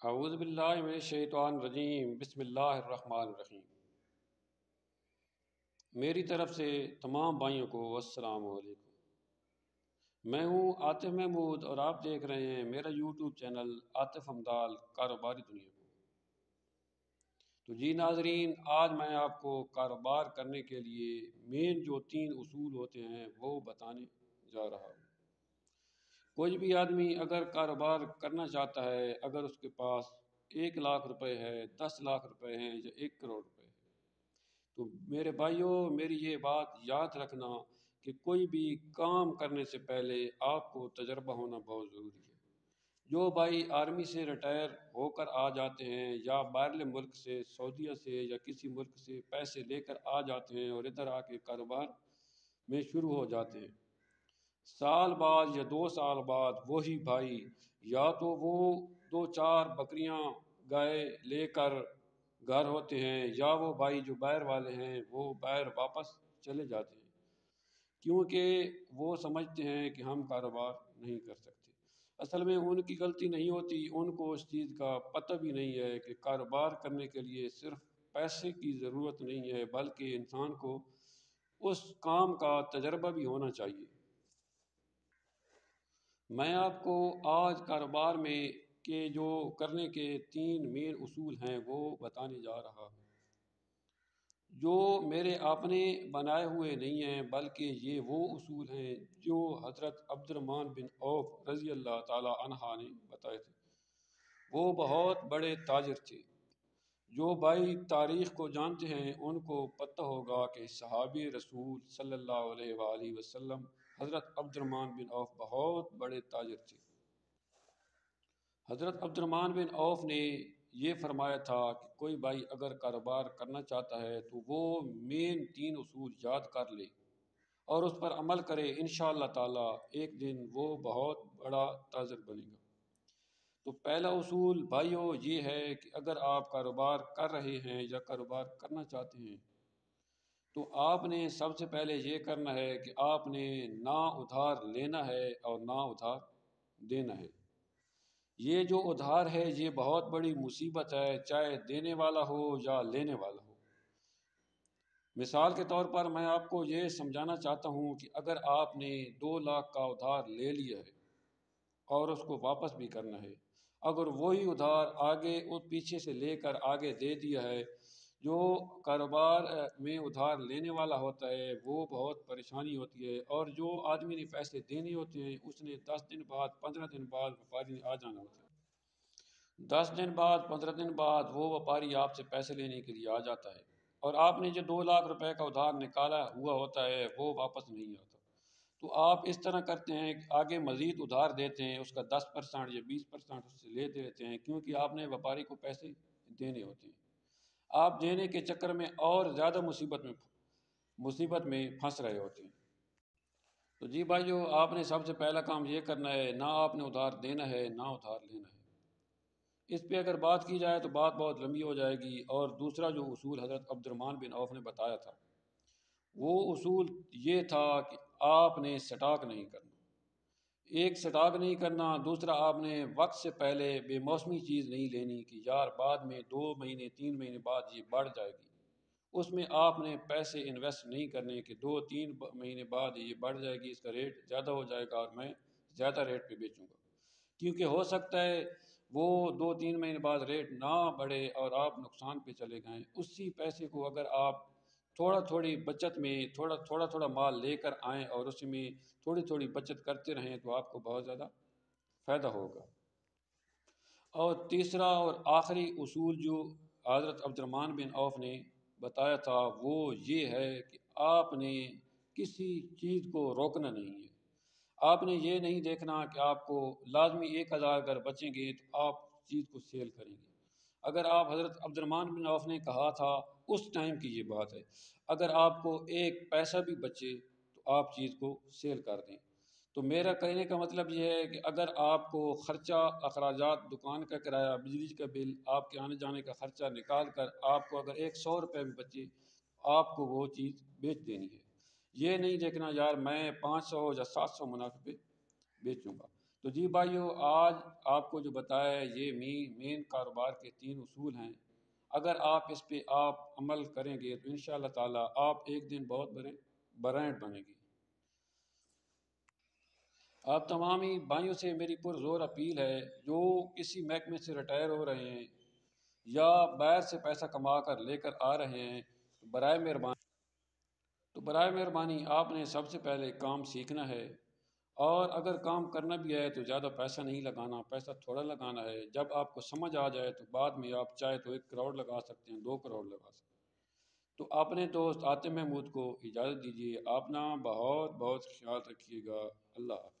اعوذ باللہ من الشیطان الرجیم بسم اللہ الرحمن الرحیم۔ میری طرف سے تمام بھائیوں کو السلام علیکم۔ میں ہوں عاطف محمود اور آپ دیکھ رہے ہیں میرا یوٹیوب چینل عاطف ہمدال کاروباری دنیا کو۔ تو جی ناظرین، آج میں آپ کو کاروبار کرنے کے لیے مین جو 3 اصول ہوتے ہیں وہ بتانے جا رہا ہوں۔ کوئی بھی آدمی اگر کاروبار کرنا چاہتا ہے، اگر اس کے پاس 1 لاکھ روپے ہے، 10 لاکھ روپے ہیں یا 1 کروڑ روپے ہے، تو میرے بھائیوں میری یہ بات یاد رکھنا کہ کوئی بھی کام کرنے سے پہلے آپ کو تجربہ ہونا بہت ضروری ہے۔ جو بھائی آرمی سے ریٹائر ہو کر آ جاتے ہیں یا باہرلے ملک سے، سعودیہ سے یا کسی ملک سے پیسے لے کر آ جاتے ہیں اور ادھر آ کے کاروبار میں شروع ہو جاتے ہیں، سال بعد یا 2 سال بعد وہی بھائی یا تو وہ 2-4 بکریاں گائے لے کر گھر ہوتے ہیں، یا وہ بھائی جو باہر والے ہیں وہ باہر واپس چلے جاتے ہیں، کیونکہ وہ سمجھتے ہیں کہ ہم کاروبار نہیں کر سکتے۔ اصل میں ان کی غلطی نہیں ہوتی، ان کو اس چیز کا پتہ بھی نہیں ہے کہ کاروبار کرنے کے لیے صرف پیسے کی ضرورت نہیں ہے، بلکہ انسان کو اس کام کا تجربہ بھی ہونا چاہیے۔ میں آپ کو آج کاروبار میں کے جو کرنے کے 3 مین اصول ہیں وہ بتانے جا رہا ہوں، جو میرے اپنے بنائے ہوئے نہیں ہیں، بلکہ یہ وہ اصول ہیں جو حضرت عبد الرحمن بن عوف رضی اللہ تعالی عنہ نے بتائے تھے۔ وہ بہت بڑے تاجر تھے۔ جو بھائی تاریخ کو جانتے ہیں ان کو پتہ ہوگا کہ صحابی رسول صلی اللہ علیہ وآلہ وسلم حضرت عبد الرحمن بن عوف بہت بڑے تاجر تھے۔ حضرت عبد الرحمن بن عوف نے یہ فرمایا تھا کہ کوئی بھائی اگر کاروبار کرنا چاہتا ہے تو وہ مین 3 اصول یاد کر لے اور اس پر عمل کرے، انشاءاللہ تعالی ایک دن وہ بہت بڑا تاجر بنے گا۔ تو پہلا اصول بھائیوں یہ ہے کہ اگر آپ کاروبار کر رہے ہیں یا کاروبار کرنا چاہتے ہیں تو آپ نے سب سے پہلے یہ کرنا ہے کہ آپ نے نہ ادھار لینا ہے اور نہ ادھار دینا ہے۔ یہ جو ادھار ہے یہ بہت بڑی مصیبت ہے، چاہے دینے والا ہو یا لینے والا ہو۔ مثال کے طور پر میں آپ کو یہ سمجھانا چاہتا ہوں کہ اگر آپ نے 2 لاکھ کا ادھار لے لیا ہے اور اس کو واپس بھی کرنا ہے، اگر وہی ادھار آگے اور پیچھے سے لے کر آگے دے دیا ہے، جو کاروبار میں ادھار لینے والا ہوتا ہے وہ بہت پریشانی ہوتی ہے، اور جو آدمی نے پیسے دینے ہوتے ہیں اس نے 10 دن بعد 15 دن بعد وپاری نے آ جانا ہوتا ہے۔ 10 دن بعد 15 دن بعد وہ وپاری آپ سے پیسے لینے کے لیے آ جاتا ہے، اور آپ نے جو 2 لاکھ روپے کا ادھار نکالا ہوا ہوتا ہے وہ واپس نہیں آتا۔ تو آپ اس طرح کرتے ہیں کہ آگے مزید ادھار دیتے ہیں، اس کا 10% یا 20% اس سے لے دیتے ہیں، کیونکہ آپ نے وپاری کو پیسے دینے ہوتے ہیں۔ آپ دینے کے چکر میں اور زیادہ مصیبت میں پھنس رہے ہوتے ہیں۔ تو جی بھائیو، آپ نے سب سے پہلا کام یہ کرنا ہے، نہ آپ نے ادھار دینا ہے نہ ادھار لینا ہے۔ اس پہ اگر بات کی جائے تو بات بہت لمبی ہو جائے گی۔ اور دوسرا جو اصول حضرت عبد الرحمن بن عوف نے بتایا تھا وہ اصول یہ تھا کہ آپ نے سٹاک نہیں کرنا۔ ایک سٹاک نہیں کرنا، دوسرا آپ نے وقت سے پہلے بے موسمی چیز نہیں لینی کہ یار بعد میں 2 مہینے 3 مہینے بعد یہ بڑھ جائے گی، اس میں آپ نے پیسے انویسٹ نہیں کرنے کہ 2-3 مہینے بعد یہ بڑھ جائے گی، اس کا ریٹ زیادہ ہو جائے گا اور میں زیادہ ریٹ پہ بیچوں گا، کیونکہ ہو سکتا ہے وہ 2-3 مہینے بعد ریٹ نہ بڑھے اور آپ نقصان پہ چلے گئے۔ اسی پیسے کو اگر آپ تھوڑی بچت میں تھوڑا مال لے کر آئیں اور اس میں تھوڑی بچت کرتے رہیں تو آپ کو بہت زیادہ فائدہ ہوگا۔ اور تیسرا اور آخری اصول جو حضرت عبد الرحمن بن عوف نے بتایا تھا وہ یہ ہے کہ آپ نے کسی چیز کو روکنا نہیں ہے۔ آپ نے یہ نہیں دیکھنا کہ آپ کو لازمی 1000 اگر بچیں گے تو آپ چیز کو سیل کریں گے۔ اگر آپ حضرت عبد الرحمن بن عوف نے کہا تھا اس ٹائم کی یہ بات ہے، اگر آپ کو 1 پیسہ بھی بچے تو آپ چیز کو سیل کر دیں۔ تو میرا کہنے کا مطلب یہ ہے کہ اگر آپ کو خرچہ، اخراجات، دکان کا کرایہ، بجلی کا بل، آپ کے آنے جانے کا خرچہ نکال کر آپ کو اگر 100 روپے بھی بچے آپ کو وہ چیز بیچ دینی ہے۔ یہ نہیں دیکھنا یار میں 500 یا 700 منافع پہ بیچوں گا۔ تو جی بھائیو، آج آپ کو جو بتایا ہے یہ مین کاروبار کے 3 اصول ہیں۔ اگر آپ اس پہ آپ عمل کریں گے تو انشاءاللہ تعالی آپ ایک دن بہت بڑے برانڈ بنیں گے۔ آپ تمام ہی بھائیوں سے میری پرزور اپیل ہے، جو کسی محکمے سے ریٹائر ہو رہے ہیں یا باہر سے پیسہ کما کر لے کر آ رہے ہیں، برائے مہربانی آپ نے سب سے پہلے کام سیکھنا ہے، اور اگر کام کرنا بھی ہے تو زیادہ پیسہ نہیں لگانا، پیسہ تھوڑا لگانا ہے۔ جب آپ کو سمجھ آ جائے تو بعد میں آپ چاہے تو 1 کروڑ لگا سکتے ہیں، 2 کروڑ لگا سکتے ہیں۔ تو اپنے دوست عاطم محمود کو اجازت دیجیے، اپنا بہت بہت خیال رکھیے گا۔ اللہ حافظ۔